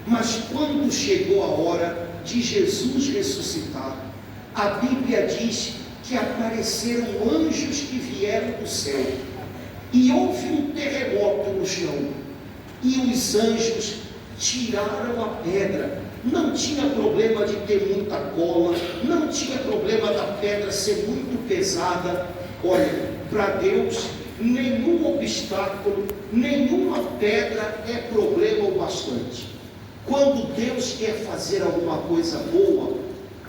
Mas quando chegou a hora de Jesus ressuscitar, a Bíblia diz que apareceram anjos que vieram do céu, e houve um terremoto no chão, e os anjos tiraram a pedra. Não tinha problema de ter muita cola, não tinha problema da pedra ser muito pesada. Olha, para Deus, nenhum obstáculo, nenhuma pedra é problema o bastante. Quando Deus quer fazer alguma coisa boa,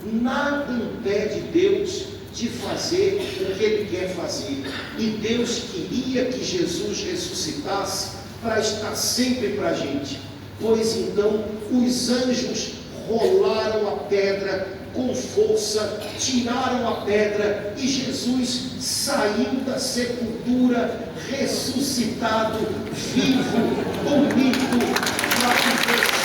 nada impede Deus de fazer o que Ele quer fazer. E Deus queria que Jesus ressuscitasse para estar sempre para a gente. Pois então os anjos rolaram a pedra com força, tiraram a pedra, e Jesus saiu da sepultura ressuscitado, vivo, bonito, para viver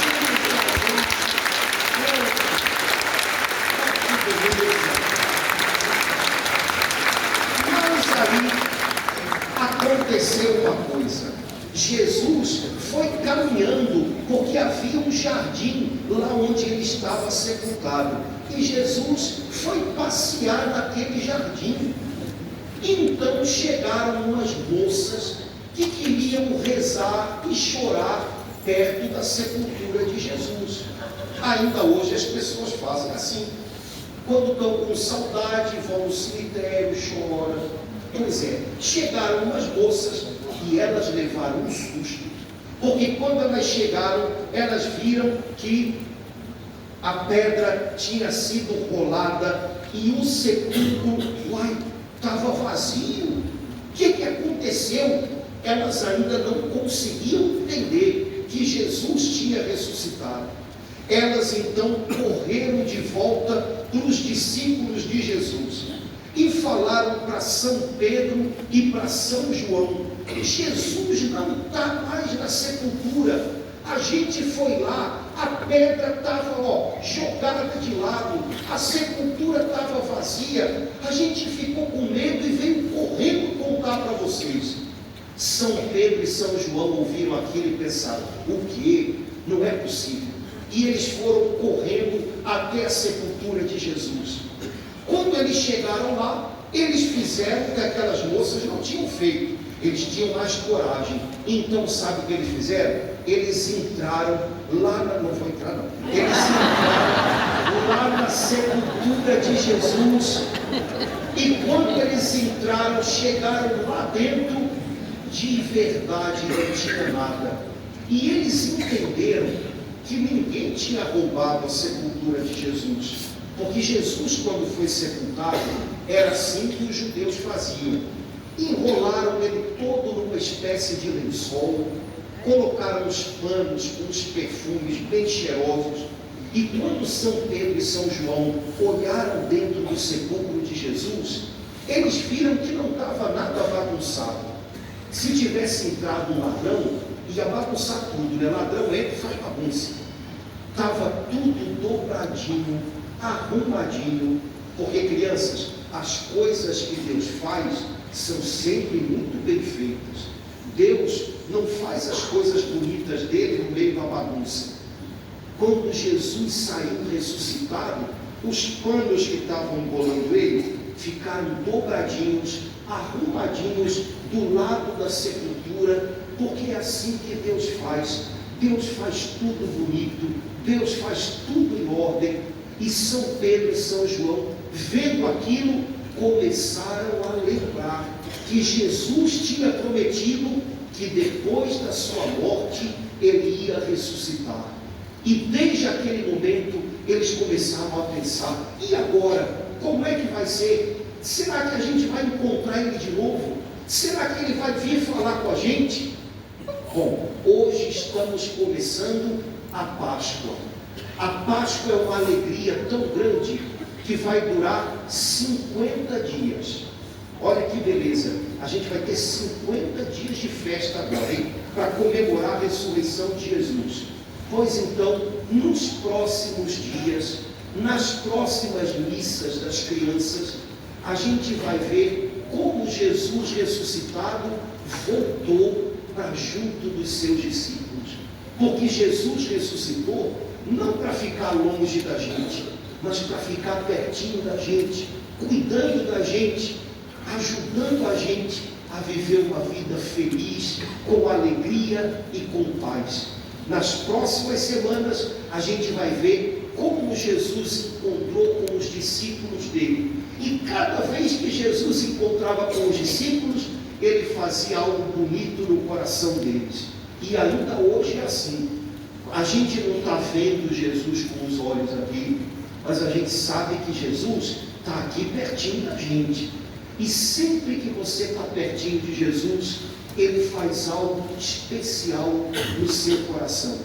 aconteceu uma coisa. Jesus foi caminhando, porque havia um jardim lá onde ele estava sepultado, e Jesus foi passear naquele jardim. Então chegaram umas moças que queriam rezar e chorar perto da sepultura de Jesus. Ainda hoje as pessoas fazem assim, quando estão com saudade, vão no cemitério, choram. Pois é, chegaram umas moças e elas levaram um susto, porque quando elas chegaram, elas viram que a pedra tinha sido rolada e o sepulcro, estava vazio. O que aconteceu? Elas ainda não conseguiam entender que Jesus tinha ressuscitado. Elas então correram de volta para os discípulos de Jesus e falaram para São Pedro e para São João: Jesus não está mais na sepultura. A gente foi lá, a pedra estava jogada de lado, a sepultura estava vazia, a gente ficou com medo e veio correndo contar para vocês. São Pedro e São João ouviram aquilo e pensaram: o quê? Não é possível. E eles foram correndo até a sepultura de Jesus. Quando eles chegaram lá, eles fizeram o que aquelas moças não tinham feito. Eles tinham mais coragem. Então, sabe o que eles fizeram? Eles entraram lá não vou entrar não. Eles entraram lá na sepultura de Jesus. E quando eles entraram, chegaram lá dentro, de verdade não tinha nada. E eles entenderam que ninguém tinha roubado a sepultura de Jesus. Porque Jesus, quando foi sepultado, era assim que os judeus faziam. Enrolaram ele todo numa espécie de lençol, colocaram os panos com os perfumes bem cheirosos, e quando São Pedro e São João olharam dentro do sepulcro de Jesus, eles viram que não estava nada bagunçado. Se tivesse entrado um ladrão, ia bagunçar tudo, né? Ladrão entra e faz bagunça. Estava tudo dobradinho, arrumadinho, porque, crianças, as coisas que Deus faz são sempre muito bem feitas. Deus não faz as coisas bonitas dele no meio da bagunça. Quando Jesus saiu ressuscitado, os panos que estavam embolando ele ficaram dobradinhos, arrumadinhos do lado da sepultura, porque é assim que Deus faz. Deus faz tudo bonito, Deus faz tudo em ordem. E São Pedro e São João, vendo aquilo, começaram a lembrar que Jesus tinha prometido que depois da sua morte ele ia ressuscitar. E desde aquele momento eles começaram a pensar: e agora? Como é que vai ser? Será que a gente vai encontrar ele de novo? Será que ele vai vir falar com a gente? Bom, hoje estamos começando a Páscoa. A Páscoa é uma alegria tão grande que vai durar 50 dias. Olha que beleza, a gente vai ter 50 dias de festa agora, hein? Para comemorar a ressurreição de Jesus. Pois então, nos próximos dias, nas próximas missas das crianças, a gente vai ver como Jesus ressuscitado voltou para junto dos seus discípulos. Porque Jesus ressuscitou não para ficar longe da gente, mas para ficar pertinho da gente, cuidando da gente, ajudando a gente a viver uma vida feliz, com alegria e com paz. Nas próximas semanas a gente vai ver como Jesus encontrou com os discípulos dele. E cada vez que Jesus encontrava com os discípulos, ele fazia algo bonito no coração deles. E ainda hoje é assim. A gente não está vendo Jesus com os olhos aqui, mas a gente sabe que Jesus está aqui pertinho da gente. E sempre que você está pertinho de Jesus, Ele faz algo especial no seu coração.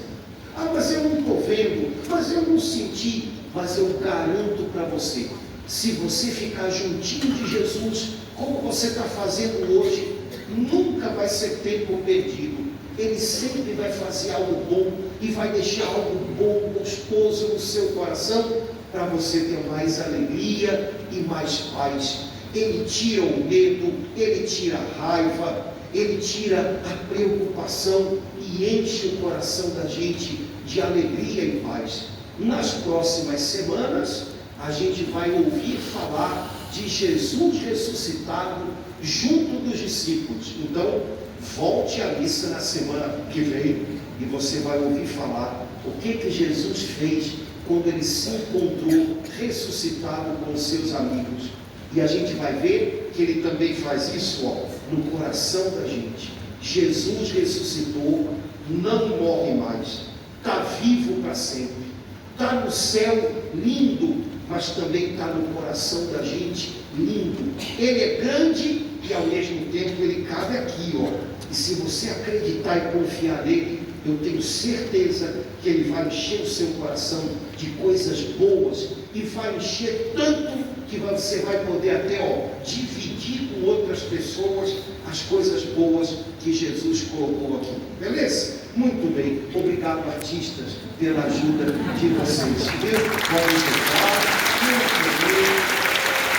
Ah, mas eu não estou vendo, mas eu não senti. Mas eu garanto para você, se você ficar juntinho de Jesus, como você está fazendo hoje, nunca vai ser tempo perdido. Ele sempre vai fazer algo bom e vai deixar algo bom, gostoso no seu coração, para você ter mais alegria e mais paz. Ele tira o medo, Ele tira a raiva, Ele tira a preocupação e enche o coração da gente de alegria e paz. Nas próximas semanas, a gente vai ouvir falar de Jesus ressuscitado junto dos discípulos. Então, volte à missa na semana que vem e você vai ouvir falar o que Jesus fez quando Ele se encontrou ressuscitado com os seus amigos. E a gente vai ver que Ele também faz isso no coração da gente. Jesus ressuscitou, não morre mais, está vivo para sempre, está no céu lindo, mas também está no coração da gente lindo. Ele é grande e ao mesmo tempo Ele cabe aqui, E se você acreditar e confiar nele, eu tenho certeza que Ele vai encher o seu coração de coisas boas e vai encher tanto que você vai poder até dividir com outras pessoas as coisas boas que Jesus colocou aqui. Beleza? Muito bem. Obrigado, artistas, pela ajuda de vocês. Deus pode ajudar.